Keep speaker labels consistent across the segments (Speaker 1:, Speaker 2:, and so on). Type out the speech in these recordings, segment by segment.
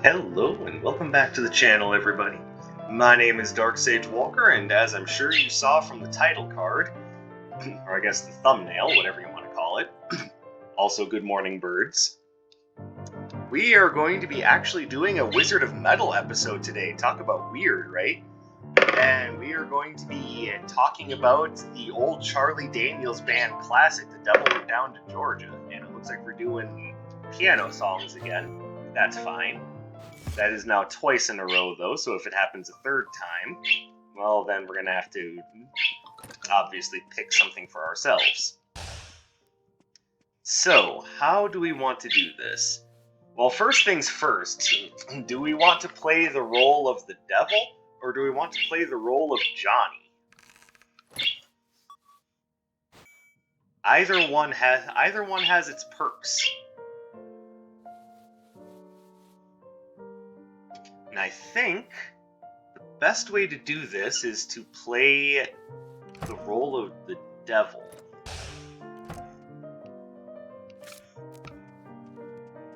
Speaker 1: Hello and welcome back to the channel, everybody. My name is Dark Sage Walker, and as I'm sure you saw from the title card, or I guess the thumbnail, whatever you want to call it, also good morning birds, we are going to be actually doing a Wizard of Metal episode today. Talk about weird, right? And we are going to be talking about the old Charlie Daniels band classic, The Devil Went Down to Georgia, and it looks like we're doing piano songs again. That's fine. That is now twice in a row, though, so if it happens a third time, well, then we're going to have to obviously pick something for ourselves. So, how do we want to do this? Well, first things first, do we want to play the role of the devil, or do we want to play the role of Johnny? Either one has its perks. And I think the best way to do this is to play the role of the devil.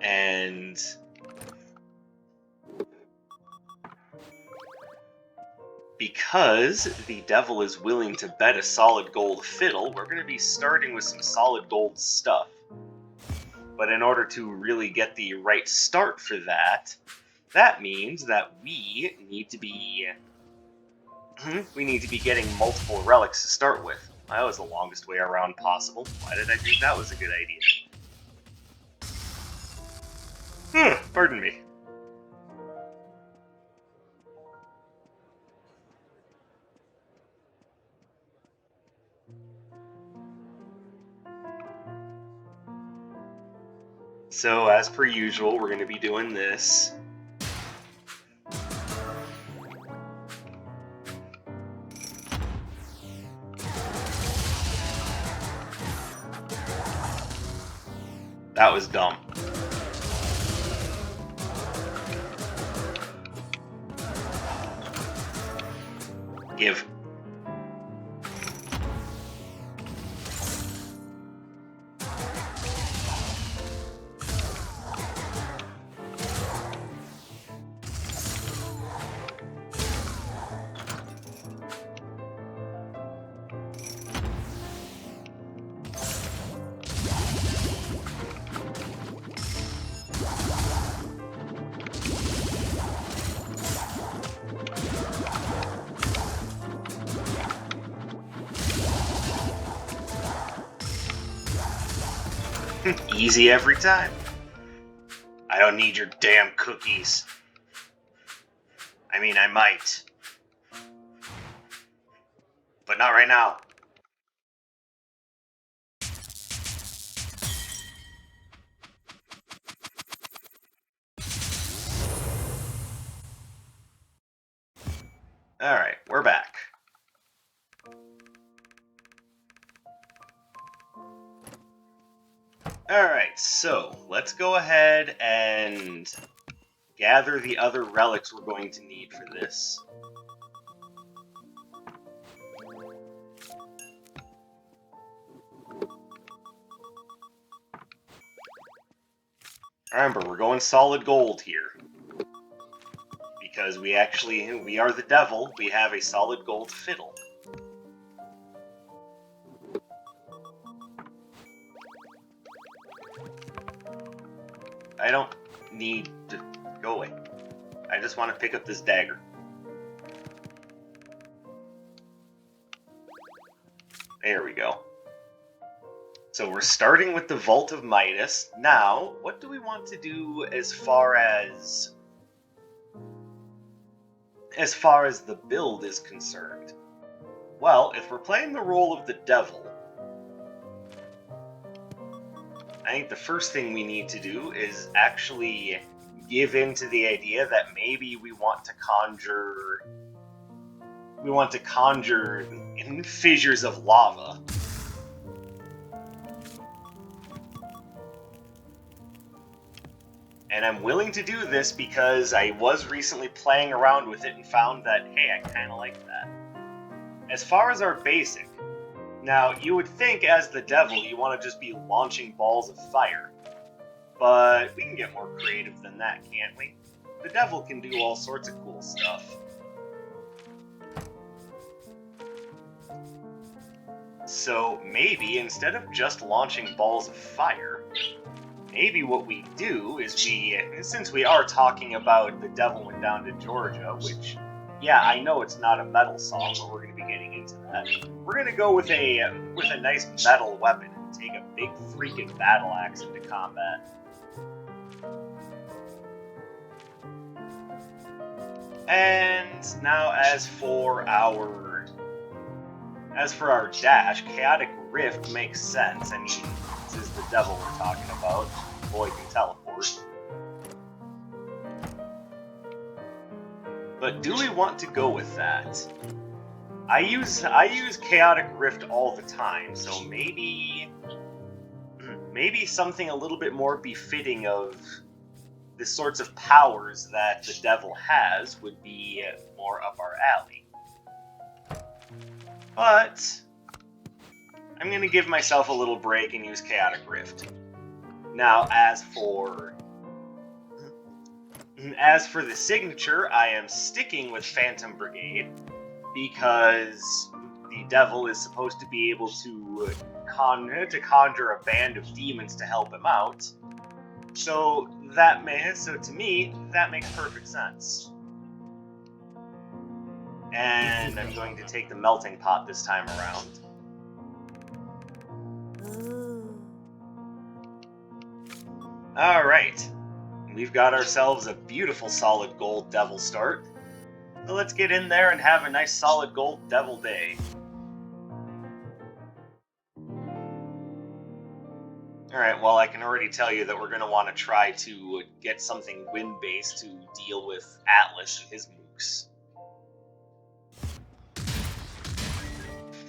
Speaker 1: And because the devil is willing to bet a solid gold fiddle, we're going to be starting with some solid gold stuff. But in order to really get the right start for that, that means that we need to be getting multiple relics to start with. That was the longest way around possible. Why did I think that was a good idea? Pardon me. So, as per usual, we're going to be doing this. That was dumb. Give. Easy every time. I don't need your damn cookies. I mean, I might. But not right now. Alright, we're back. Alright, so let's go ahead and gather the other relics we're going to need for this. Remember, we're going solid gold here. Because we are the devil, we have a solid gold fiddle. I don't need to go away. I just want to pick up this dagger. There we go. So we're starting with the Vault of Midas. Now, what do we want to do as far as the build is concerned? Well, if we're playing the role of the devil, I think the first thing we need to do is actually give in to the idea that maybe we want to conjure fissures of lava. And I'm willing to do this because I was recently playing around with it and found that, hey, I kind of like that. As far as our basic, now, you would think as the devil you want to just be launching balls of fire. But we can get more creative than that, can't we? the devil can do all sorts of cool stuff. So maybe instead of just launching balls of fire, maybe what we do is since we are talking about The Devil Went Down to Georgia, which, yeah, I know it's not a metal song, but we're going to be getting into that. We're going to go with a nice metal weapon and take a big freaking battle axe into combat. And now as for our dash, Chaotic Rift makes sense. I mean, this is the devil we're talking about. Boy can teleport. But do we want to go with that? I use Chaotic Rift all the time, so maybe something a little bit more befitting of the sorts of powers that the devil has would be more up our alley. But I'm going to give myself a little break and use Chaotic Rift. Now, as for the signature, I am sticking with Phantom Brigade because the devil is supposed to be able to conjure a band of demons to help him out. So to me, that makes perfect sense. And I'm going to take the melting pot this time around. Alright. We've got ourselves a beautiful solid gold devil start. So let's get in there and have a nice solid gold devil day. Alright, well, I can already tell you that we're going to want to try to get something wind-based to deal with Atlas and his mooks.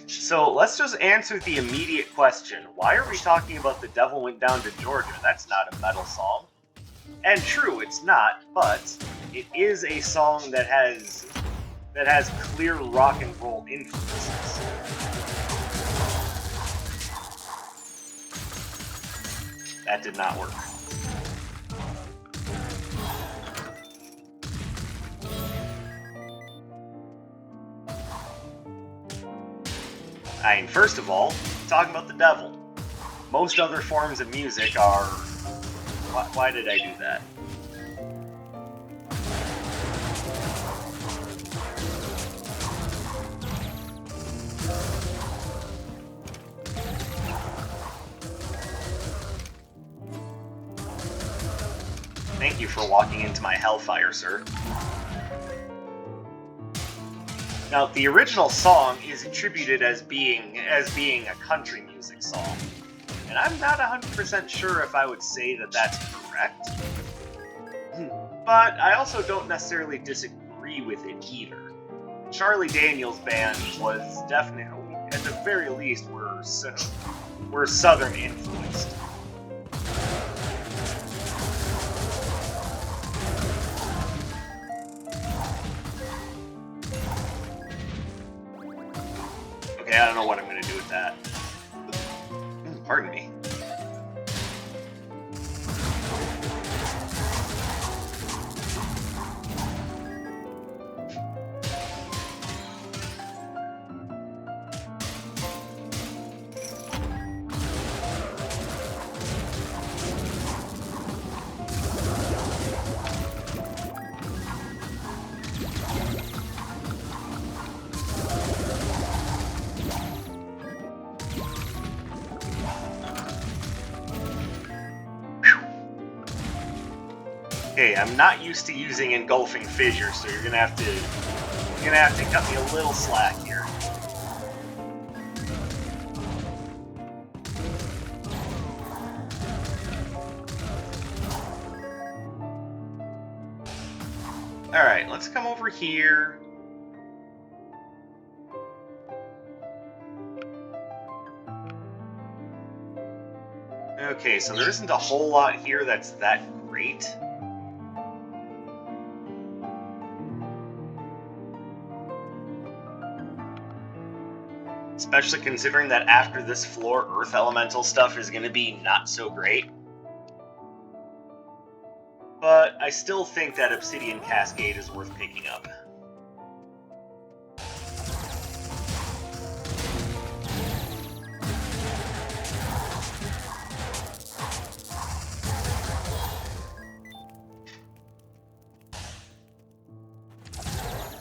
Speaker 1: So let's just answer the immediate question. Why are we talking about The Devil Went Down to Georgia? That's not a metal song. And true, it's not, but it is a song that has clear rock and roll influences. That did not work. I mean, first of all, talking about the devil. Most other forms of music are... Why did I do that? Thank you for walking into my hellfire, sir. Now, the original song is attributed as being a country music song, and I'm not 100% sure if I would say that that's correct. But I also don't necessarily disagree with it either. Charlie Daniels' band was definitely, at the very least, were Southern influenced. Okay, I don't know what I'm going to do with that. Pardon me. Okay, I'm not used to using engulfing fissure, so you're gonna have to cut me a little slack here. Alright, let's come over here. Okay, so there isn't a whole lot here that's that great. Especially considering that after this floor, Earth Elemental stuff is going to be not so great. but I still think that Obsidian Cascade is worth picking up.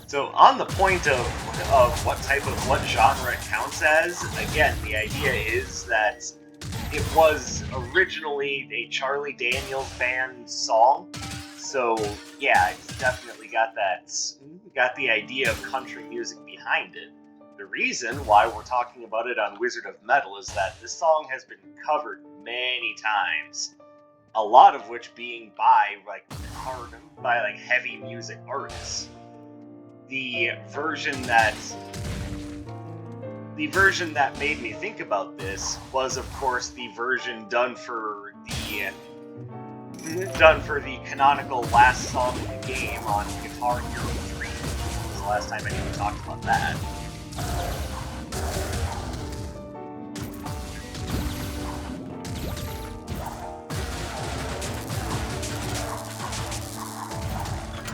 Speaker 1: So on the point of what genre it counts as, again, the idea is that it was originally a Charlie Daniels Band song. So yeah, it's definitely got the idea of country music behind it. The reason why we're talking about it on Wizard of Metal is that this song has been covered many times. A lot of which being by heavy music artists. The version that made me think about this was, of course, the version done for the canonical last song in the game on Guitar Hero 3. This was the last time anyone talked about that.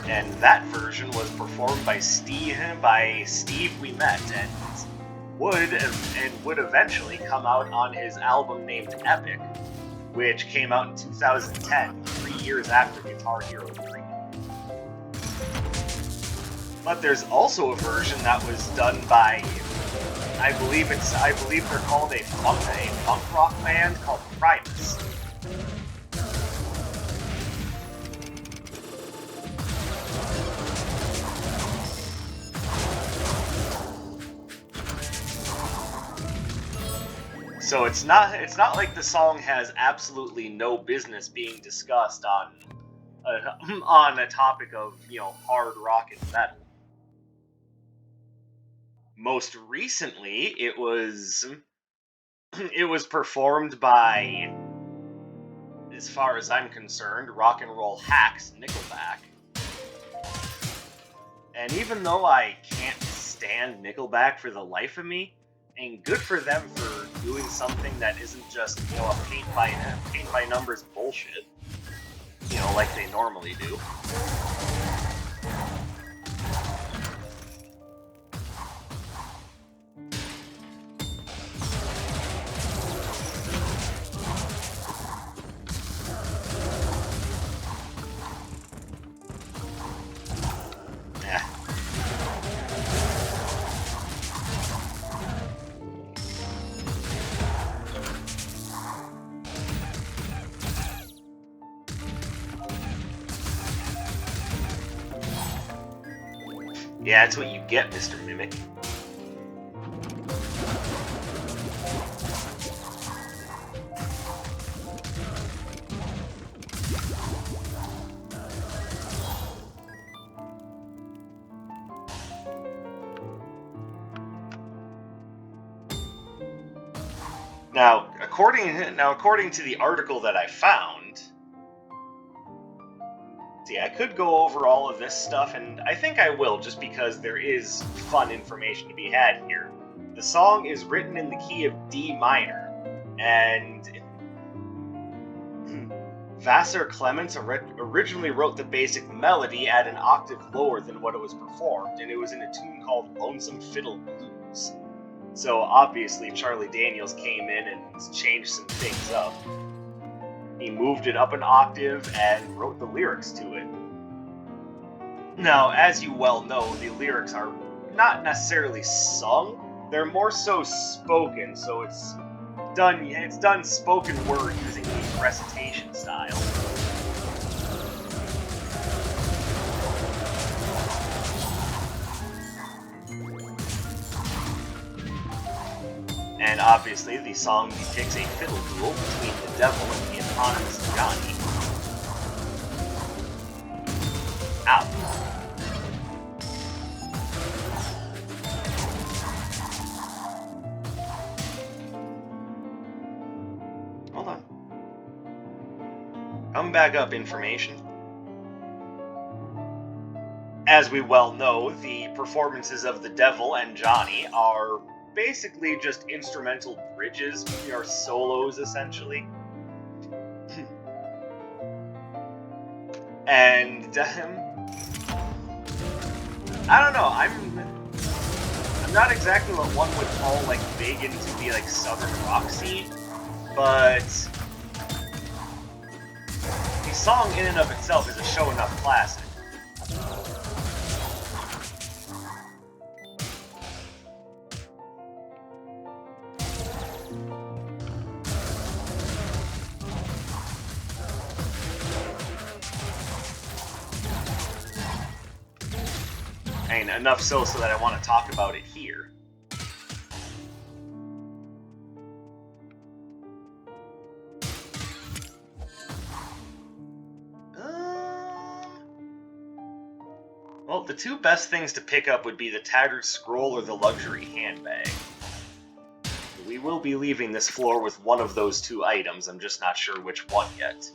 Speaker 1: And that version was performed by Steve Ouimette, and would eventually come out on his album named Epic, which came out in 2010, 3 years after Guitar Hero 3. But there's also a version that was done by, I believe they're called a funk rock band called Primus. So it's not like the song has absolutely no business being discussed on a topic of, hard rock and metal. Most recently, it was performed by, as far as I'm concerned, rock and roll hacks Nickelback. And even though I can't stand Nickelback for the life of me, and good for them for doing something that isn't just, a paint by numbers bullshit, like they normally do. Yeah, that's what you get, Mr. Mimic. Now, according to the article that I found, see, I could go over all of this stuff, and I think I will, just because there is fun information to be had here. The song is written in the key of D minor, and Vassar Clements originally wrote the basic melody at an octave lower than what it was performed, and it was in a tune called Lonesome Fiddle Blues. So obviously Charlie Daniels came in and changed some things up. He moved it up an octave and wrote the lyrics to it. Now, as you well know, the lyrics are not necessarily sung, they're more so spoken, so it's done spoken word using the recitation style. And obviously, the song depicts a fiddle duel between the devil and the eponymous Johnny. Ow. Hold on. Come back up, information. As we well know, the performances of the devil and Johnny are basically just instrumental bridges, or solos, essentially. And I don't know. I'm not exactly what one would call like big into the like southern rock scene, but the song in and of itself is a show enough classic. And enough so that I want to talk about it here. Well, the two best things to pick up would be the tattered scroll or the luxury handbag. We will be leaving this floor with one of those two items, I'm just not sure which one yet.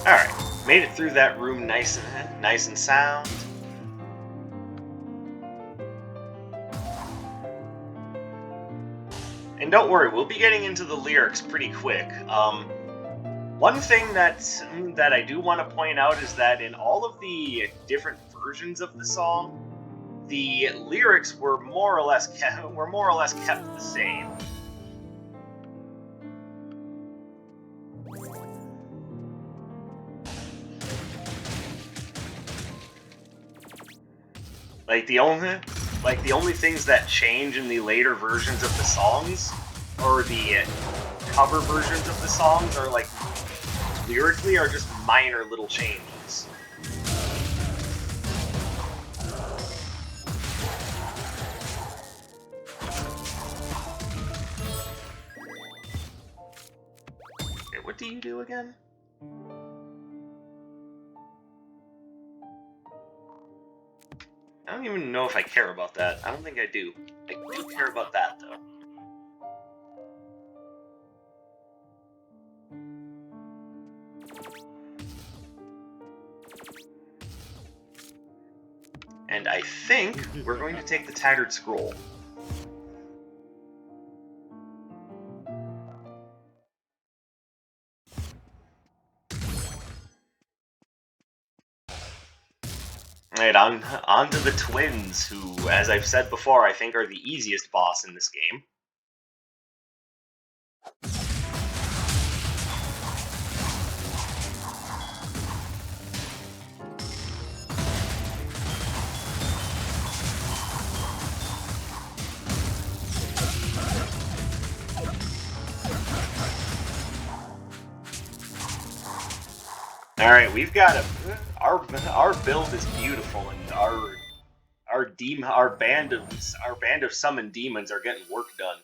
Speaker 1: Alright, made it through that room nice and sound. And don't worry, we'll be getting into the lyrics pretty quick. One thing that I do want to point out is that in all of the different versions of the song, the lyrics were more or less kept the same. The only things that change in the later versions of the songs, or the cover versions of the songs, are like lyrically are just minor little changes. Okay, what do you do again? I don't even know if I care about that. I don't think I do. I do care about that, though. And I think we're going to take the tattered scroll. Alright, on to the twins, who, as I've said before, I think are the easiest boss in this game. Alright, we've got our build is beautiful, and our band of summoned demons are getting work done.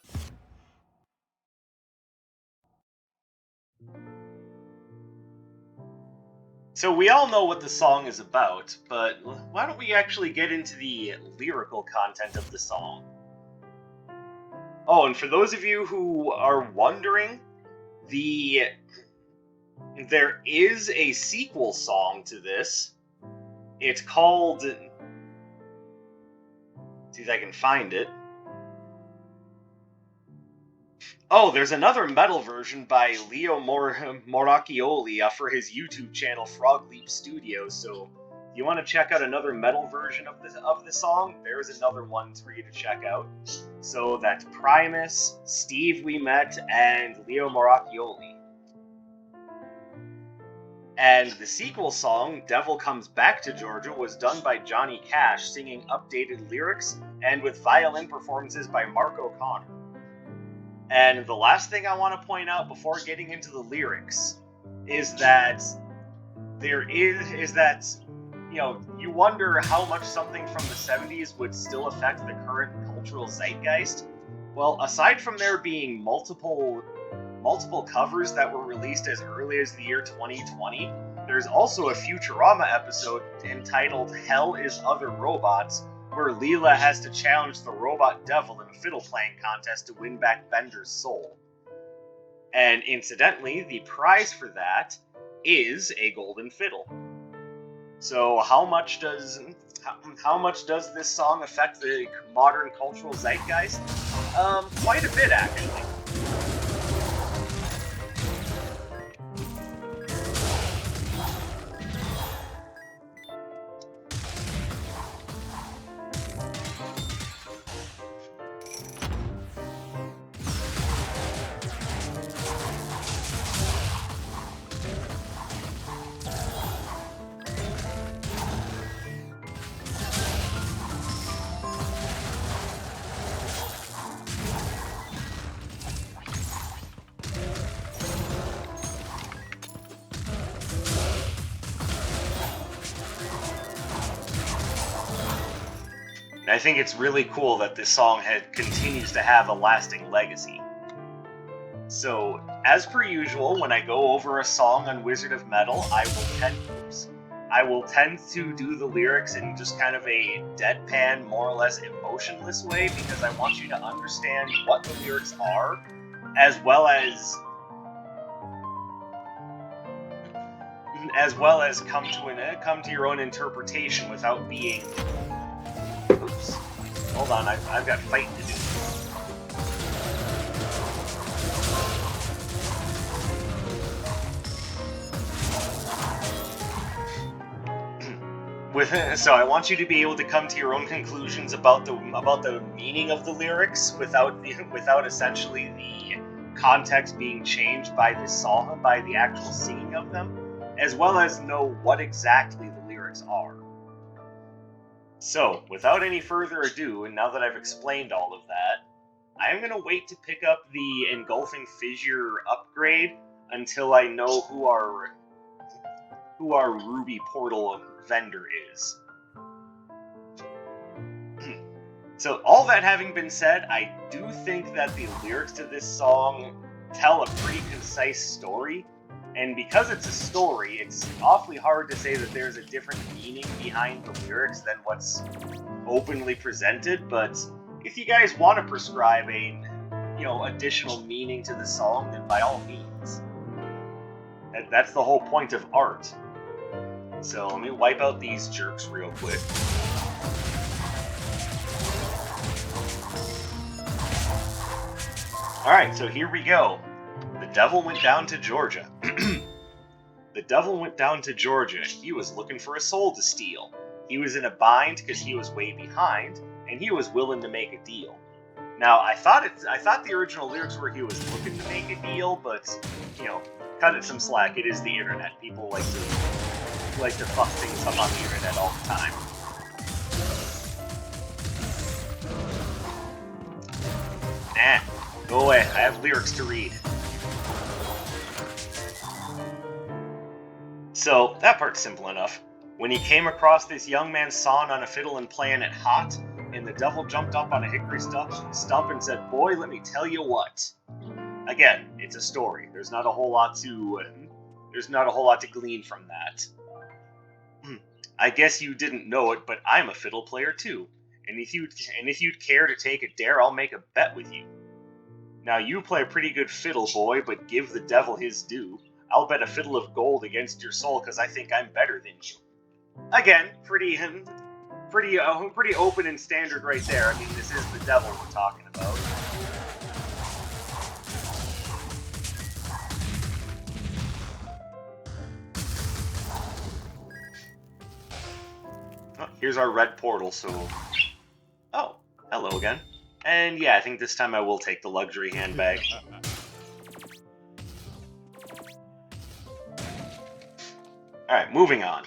Speaker 1: So we all know what the song is about, but why don't we actually get into the lyrical content of the song? Oh, and for those of you who are wondering, there is a sequel song to this. It's called... see if I can find it. Oh, there's another metal version by Leo Moracchioli for his YouTube channel, Frog Leap Studios, so if you want to check out another metal version of the song, there's another one for you to check out. So that's Primus, Steve Ouimette, and Leo Moracchioli. And the sequel song, Devil Comes Back to Georgia, was done by Johnny Cash, singing updated lyrics, and with violin performances by Mark O'Connor. And the last thing I want to point out before getting into the lyrics is that you wonder how much something from the 70s would still affect the current cultural zeitgeist. Well, aside from there being multiple covers that were released as early as the year 2020, there's also a Futurama episode entitled Hell is Other Robots, where Leela has to challenge the robot devil in a fiddle playing contest to win back Bender's soul. And incidentally, the prize for that is a golden fiddle. So how much does this song affect the modern cultural zeitgeist? Quite a bit, actually. And I think it's really cool that this song continues to have a lasting legacy. So, as per usual, when I go over a song on Wizard of Metal, I will tend to do the lyrics in just kind of a deadpan, more or less emotionless way, because I want you to understand what the lyrics are, as well as come to your own interpretation without being... Oops. Hold on, I've got fighting to do. So I want you to be able to come to your own conclusions about the meaning of the lyrics without essentially the context being changed by this song, by the actual singing of them, as well as know what exactly the lyrics are. So, without any further ado, and now that I've explained all of that, I'm going to wait to pick up the Engulfing Fissure upgrade until I know who our Ruby Portal vendor is. So, all that having been said, I do think that the lyrics to this song tell a pretty concise story. And because it's a story, it's awfully hard to say that there's a different meaning behind the lyrics than what's openly presented, but if you guys want to prescribe a, additional meaning to the song, then by all means. That's the whole point of art. So let me wipe out these jerks real quick. Alright, so here we go. The devil went down to Georgia. The devil went down to Georgia. He was looking for a soul to steal. He was in a bind because he was way behind, and he was willing to make a deal. Now, I thought the original lyrics were he was looking to make a deal, but, cut it some slack. It is the internet. People like to fuck things up on the internet all the time. Nah, go away. I have lyrics to read. So, that part's simple enough. When he came across this young man sawing on a fiddle and playing it hot, and the devil jumped up on a hickory stump and said, "Boy, let me tell you what." Again, it's a story. There's not a whole lot to glean from that. I guess you didn't know it, but I'm a fiddle player too. And if you'd care to take a dare, I'll make a bet with you. Now you play a pretty good fiddle, boy, but give the devil his due. I'll bet a fiddle of gold against your soul, because I think I'm better than you. Again, pretty open and standard right there. I mean, this is the devil we're talking about. Oh, here's our red portal, so... Oh, hello again. And yeah, I think this time I will take the luxury handbag. Alright, moving on.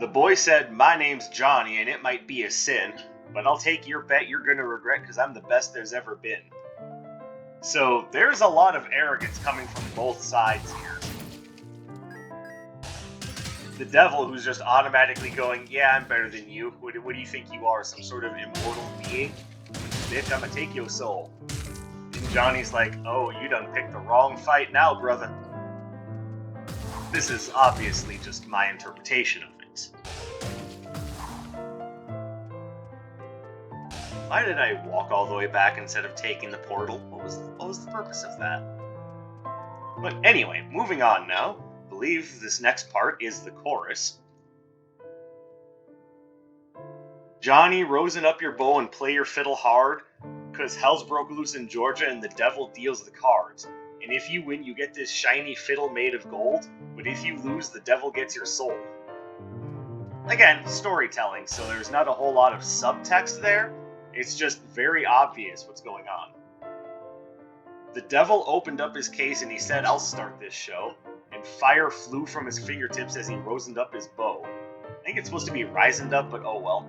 Speaker 1: The boy said, "My name's Johnny, and it might be a sin, but I'll take your bet you're gonna regret, because I'm the best there's ever been." So, there's a lot of arrogance coming from both sides here. The devil, who's just automatically going, yeah, I'm better than you. What do you think you are, some sort of immortal being? Bitch, I'ma take your soul. And Johnny's like, oh, you done picked the wrong fight now, brother. This is obviously just my interpretation of it. Why did I walk all the way back instead of taking the portal? What was the purpose of that? But anyway, moving on now. I believe this next part is the chorus. Johnny, rosin up your bow and play your fiddle hard, 'cause hell's broke loose in Georgia and the devil deals the cards. And if you win, you get this shiny fiddle made of gold, but if you lose, the devil gets your soul. Again, storytelling, so there's not a whole lot of subtext there. It's just very obvious what's going on. The devil opened up his case and he said, I'll start this show, and fire flew from his fingertips as he rosined up his bow. I think it's supposed to be risened up, but oh well.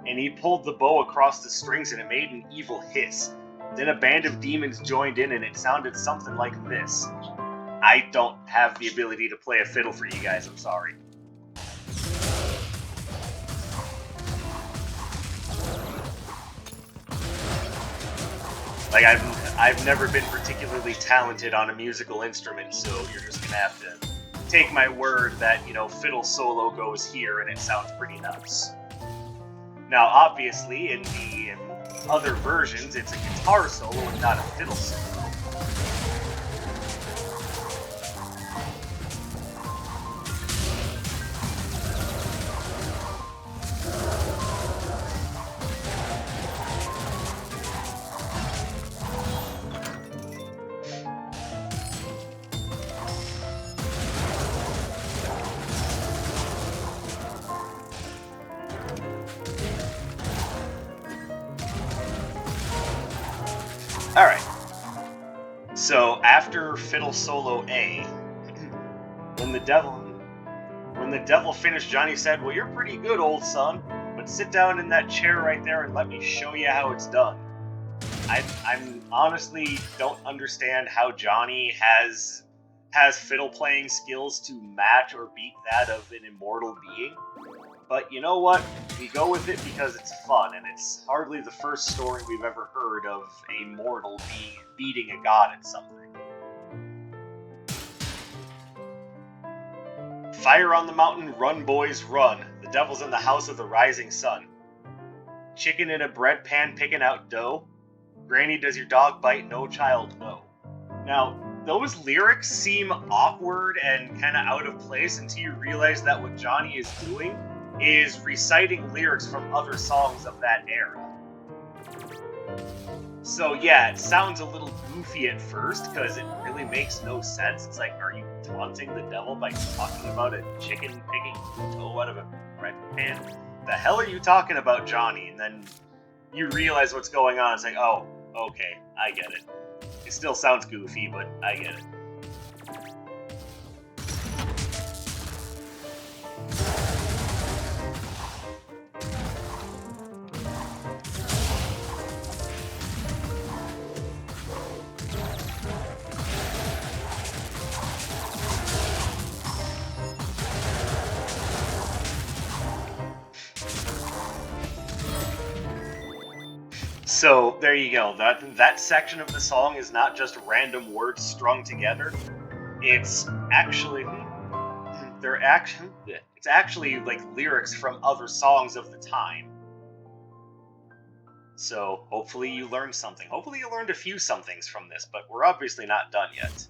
Speaker 1: And he pulled the bow across the strings and it made an evil hiss. Then a band of demons joined in and it sounded something like this. I don't have the ability to play a fiddle for you guys, I'm sorry. Like, I've never been particularly talented on a musical instrument, so you're just gonna have to take my word that, you know, fiddle solo goes here and it sounds pretty nice. Now, obviously, in the other versions, it's a guitar solo and not a fiddle solo. Alright, so after Fiddle Solo A, when the devil finished, Johnny said, well, you're pretty good, old son, but sit down in that chair right there and let me show you how it's done. I'm honestly don't understand how Johnny has fiddle playing skills to match or beat that of an immortal being. But you know what? We go with it because it's fun, and it's hardly the first story we've ever heard of a mortal beating a god at something. Fire on the mountain, run boys, run. The devil's in the house of the rising sun. Chicken in a bread pan picking out dough. Granny, does your dog bite? No child, no. Now, those lyrics seem awkward and kind of out of place until you realize that what Johnny is doing is reciting lyrics from other songs of that era. So yeah, it sounds a little goofy at first, because it really makes no sense. It's like, are you taunting the devil by talking about a chicken picking dough out of a bread pan? The hell are you talking about, Johnny? And then you realize what's going on. It's like, oh, okay, I get it. It still sounds goofy, but I get it. So there you go. That section of the song is not just random words strung together. It's actually it's actually like lyrics from other songs of the time. So hopefully you learned something. Hopefully you learned a few somethings from this, but we're obviously not done yet.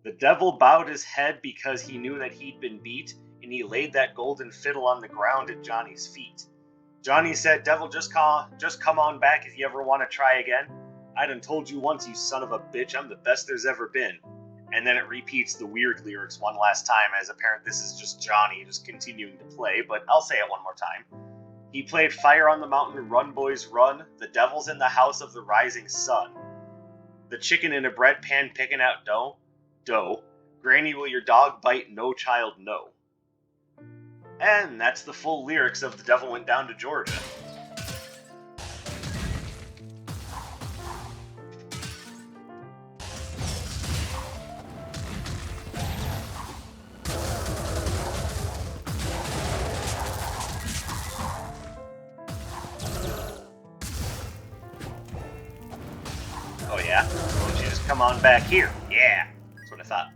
Speaker 1: The devil bowed his head because he knew that he'd been beat, and he laid that golden fiddle on the ground at Johnny's feet. Johnny said, devil, just come on back if you ever want to try again. I done told you once, you son of a bitch, I'm the best there's ever been. And then it repeats the weird lyrics one last time, as apparent this is just Johnny just continuing to play, but I'll say it one more time. He played Fire on the Mountain, Run Boys Run, the devil's in the house of the rising sun. The chicken in a bread pan picking out dough. Granny, will your dog bite? No child, no. And that's the full lyrics of The Devil Went Down to Georgia. ya. Why don't you just come on back here? Yeah, that's what I thought.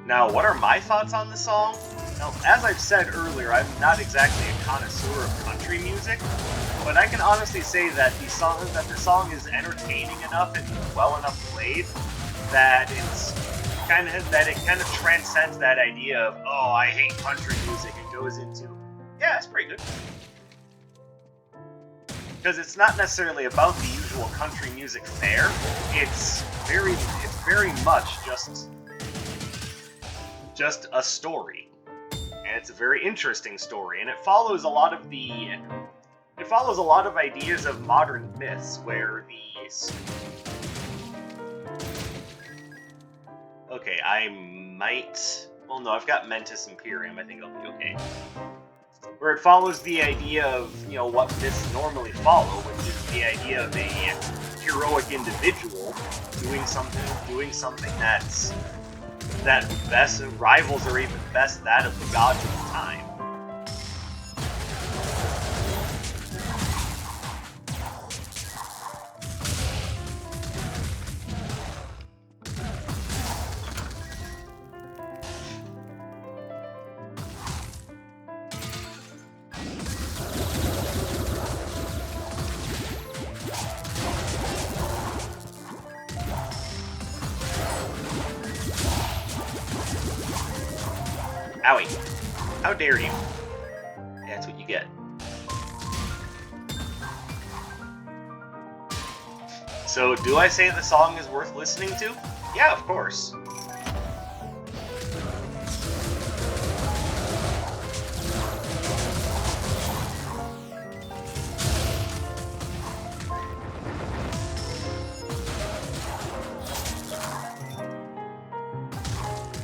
Speaker 1: Now, what are my thoughts on the song? Now, as I've said earlier, I'm not exactly a connoisseur of country music, but I can honestly say that the song is entertaining enough and well enough played that it kind of transcends that idea of, oh, I hate country music, and goes into, yeah, it's pretty good. Because it's not necessarily about the usual country music fare. It's very much just a story, and it's a very interesting story, and it follows a lot of ideas of modern myths where okay, I might, well no, I've got Mentis Imperium, I think I'll be okay. Where it follows the idea of, you know, what myths normally follow, which is the idea of a heroic individual doing something that best rivals or even best that of the gods of the time. Owie. How dare you? That's what you get. So, do I say the song is worth listening to? Yeah, of course.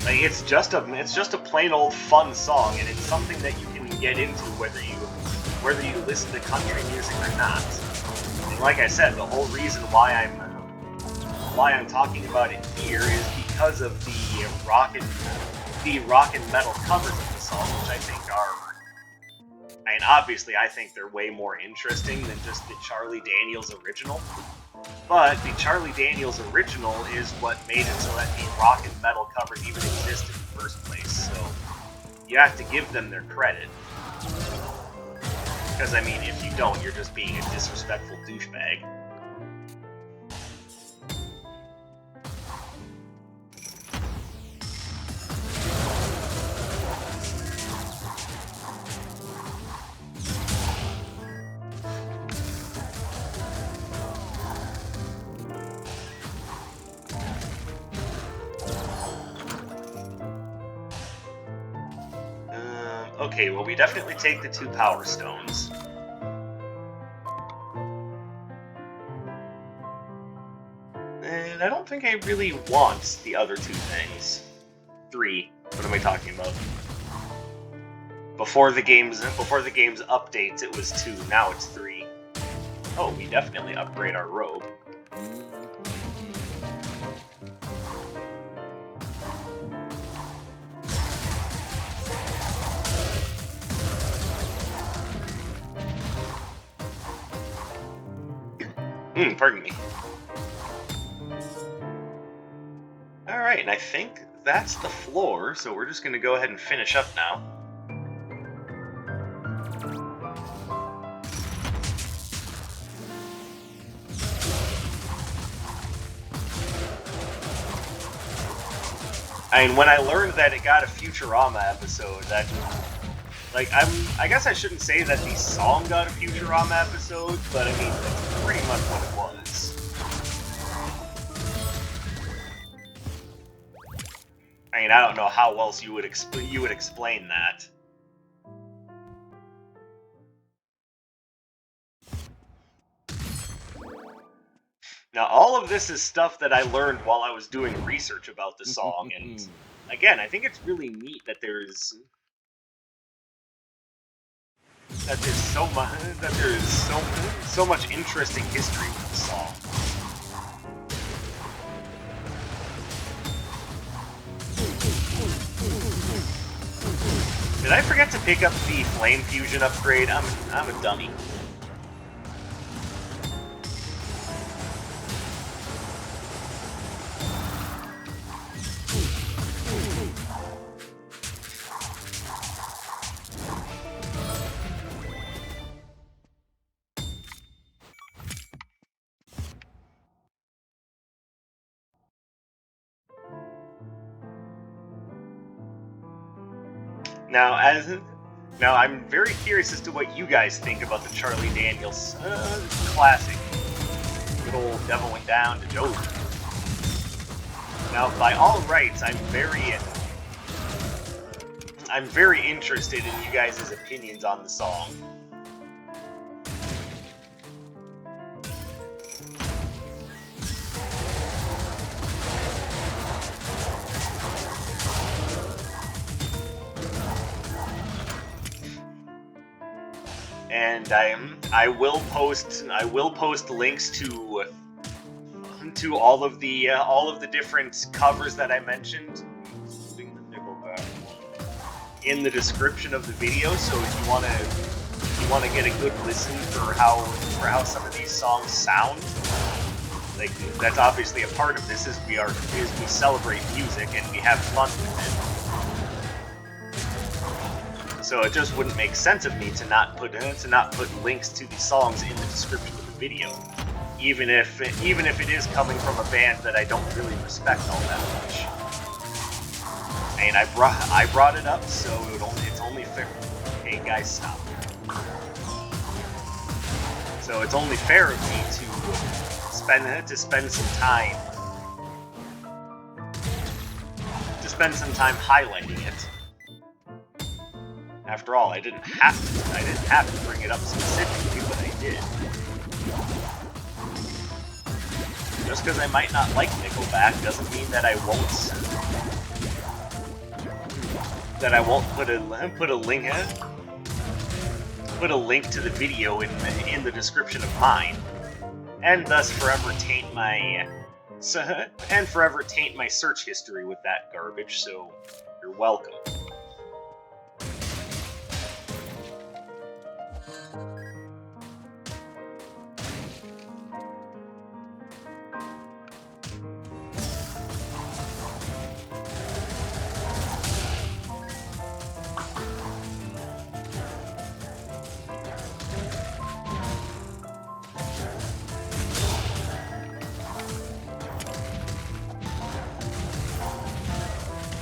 Speaker 1: Like, it's just a plain old fun song, and it's something that you can get into whether you listen to country music or not. And like I said, the whole reason why I'm talking about it here is because of the rock and metal covers of the song, which I think are, I mean, obviously I think they're way more interesting than just the Charlie Daniels original. But the Charlie Daniels original is what made it so that the rock and metal covers even exist in the first place, so you have to give them their credit. Because, I mean, if you don't, you're just being a disrespectful douchebag. Okay, well, we definitely take the 2 Power Stones. And I don't think I really want the other 2 things. 3. What am I talking about? Before the game's updates, it was 2. Now it's 3. Oh, we definitely upgrade our robe. Pardon me. Alright, and I think that's the floor, so we're just going to go ahead and finish up now. I mean, when I learned that it got a Futurama episode, that... Like, I guess I shouldn't say that the song got a Futurama episode, but I mean, that's pretty much what it was. I mean, I don't know how else you would explain that. Now, all of this is stuff that I learned while I was doing research about the song, and again, I think it's really neat that there's so much interesting history with the song. Did I forget forget to pick up the Flame Fusion upgrade. I'm a dummy. Now, I'm very curious as to what you guys think about the Charlie Daniels classic. Good old Devil Went Down to Dover. Now, by all rights, I'm very interested in you guys' opinions on the song. And I will post links to all of the different covers that I mentioned, including the Nickelback one, in the description of the video. So if you wanna get a good listen for how some of these songs sound, like that's obviously a part of this is we celebrate music and we have fun with it. So it just wouldn't make sense of me to not put links to the songs in the description of the video, even if it is coming from a band that I don't really respect all that much. I mean, I brought it up, so it's only fair. Hey guys, stop. So it's only fair of me to spend some time highlighting it. After all, I didn't have to bring it up specifically, but I did. Just because I might not like Nickelback doesn't mean that I won't put a link to the video in the description of mine, and thus forever taint my search history with that garbage. So you're welcome.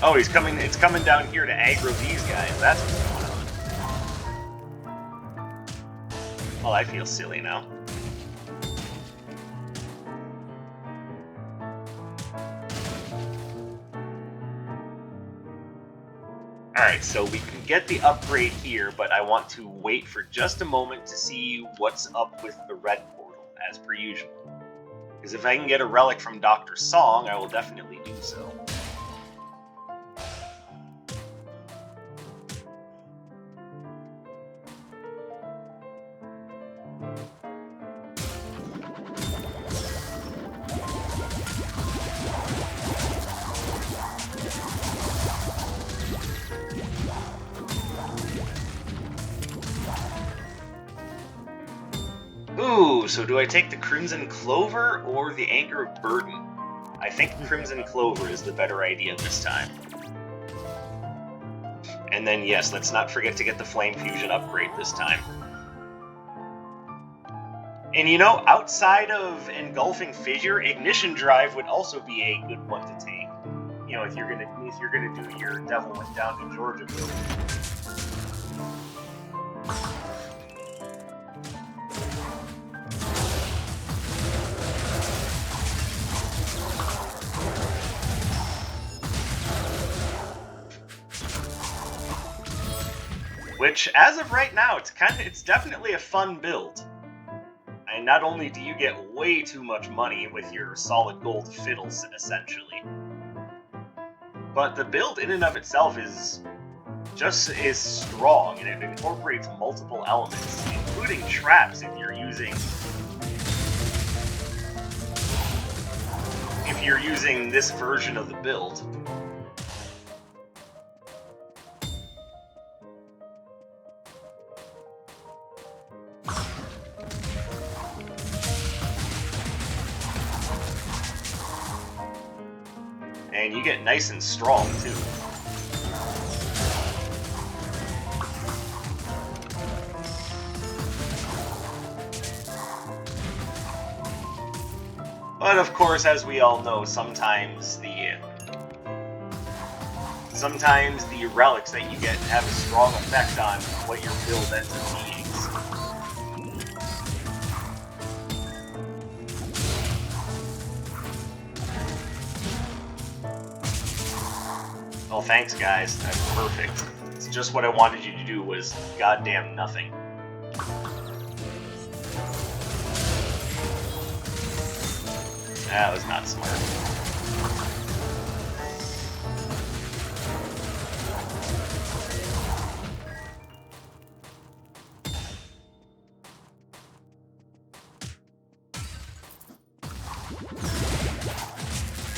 Speaker 1: Oh, it's coming down here to aggro these guys. That's what's going on. Well, I feel silly now. Alright, so we can get the upgrade here, but I want to wait for just a moment to see what's up with the red portal, as per usual. Because if I can get a relic from Dr. Song, I will definitely do so. Ooh, so do I take the Crimson Clover or the Anchor of Burden? I think Crimson Clover is the better idea this time. And then yes, let's not forget to get the Flame Fusion upgrade this time. And you know, outside of Engulfing Fissure, Ignition Drive would also be a good one to take. You know, if you're gonna do your Devil Went Down to Georgia build. Which, as of right now, it's definitely a fun build. And not only do you get way too much money with your solid gold fiddles, essentially, but the build in and of itself is strong, and it incorporates multiple elements, including traps if you're using this version of the build. And you get nice and strong, too. But of course, as we all know, sometimes the relics that you get have a strong effect on what your build ends up being. Oh, thanks, guys. That's perfect. It's just what I wanted you to do was goddamn nothing. That was not smart.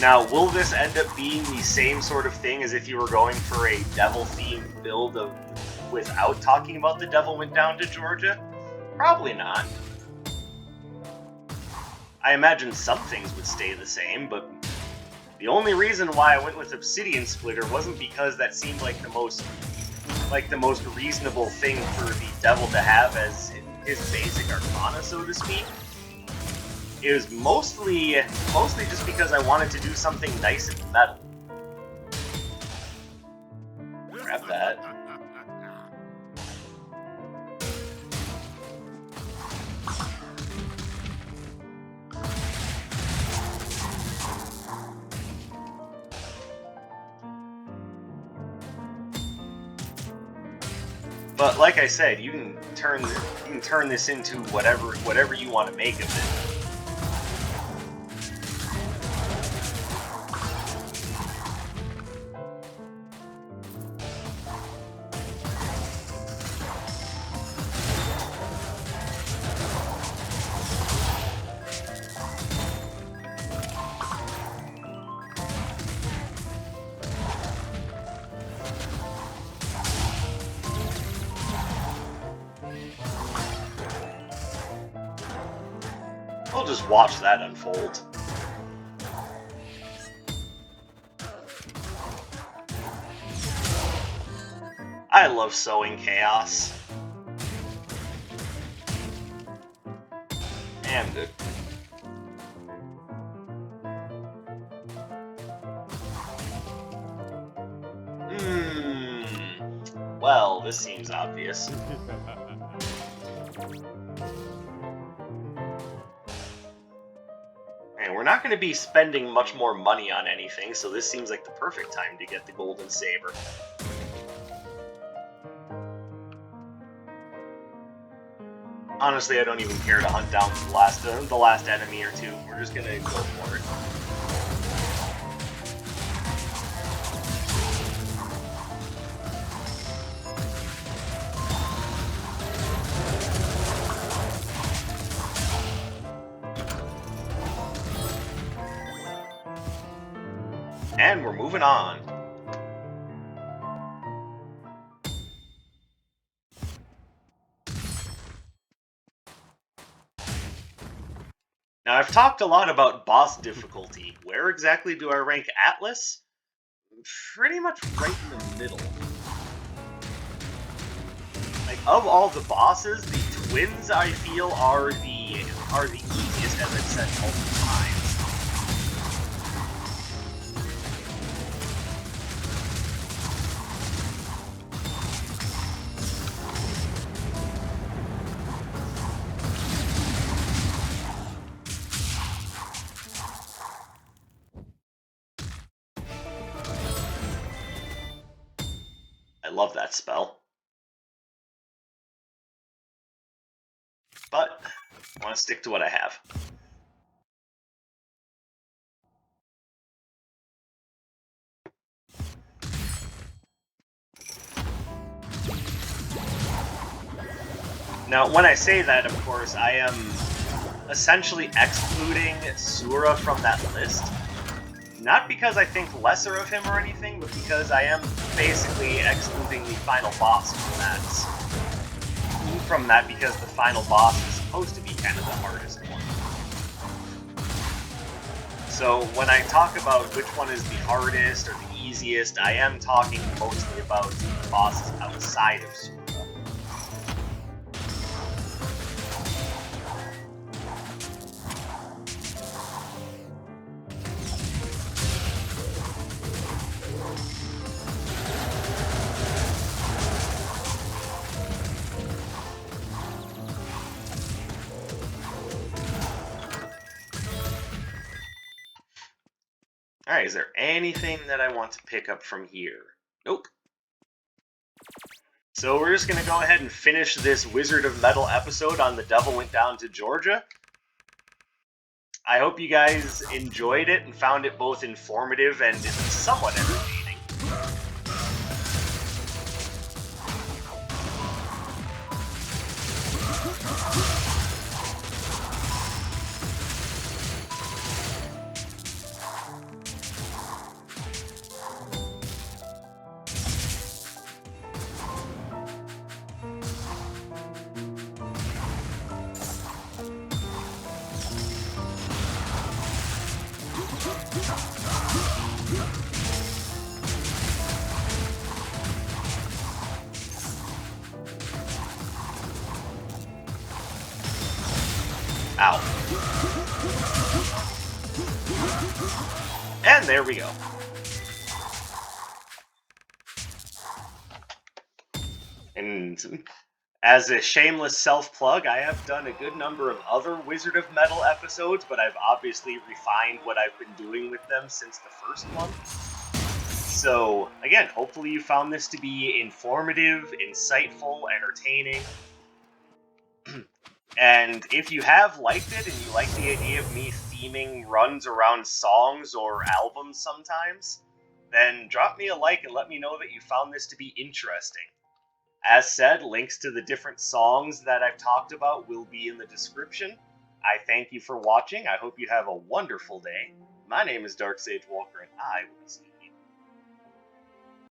Speaker 1: Now, will this end up being the same sort of thing as if you were going for a devil-themed build without talking about the devil went down to Georgia? Probably not. I imagine some things would stay the same, but the only reason why I went with Obsidian Splitter wasn't because that seemed like the most reasonable thing for the devil to have as his basic arcana, so to speak. It was mostly just because I wanted to do something nice and metal. Grab that. But like I said, you can turn this into whatever you want to make of it. I'll just watch that unfold. I love sowing chaos. And good. Well, this seems obvious. And we're not going to be spending much more money on anything, so this seems like the perfect time to get the Golden Saber. Honestly, I don't even care to hunt down the last enemy or two. We're just going to go for it. And we're moving on. Now, I've talked a lot about boss difficulty. Where exactly do I rank Atlas? Pretty much right in the middle. Like, of all the bosses, the twins I feel are the easiest, as I've said multiple times. I love that spell. But I want to stick to what I have. Now, when I say that, of course, I am essentially excluding Sura from that list. Not because I think lesser of him or anything, but because I am basically excluding the final boss from that because the final boss is supposed to be kind of the hardest one. So when I talk about which one is the hardest or the easiest, I am talking mostly about the bosses outside of Super. Alright, is there anything that I want to pick up from here? Nope. So we're just going to go ahead and finish this Wizard of Metal episode on The Devil Went Down to Georgia. I hope you guys enjoyed it and found it both informative and somewhat entertaining. Ow. And there we go. And as a shameless self-plug, I have done a good number of other Wizard of Metal episodes, but I've obviously refined what I've been doing with them since the first one. So, again, hopefully you found this to be informative, insightful, entertaining. And if you have liked it and you like the idea of me theming runs around songs or albums sometimes, then drop me a like and let me know that you found this to be interesting. As said, links to the different songs that I've talked about will be in the description. I thank you for watching. I hope you have a wonderful day. My name is Dark Sage Walker, and I will see you.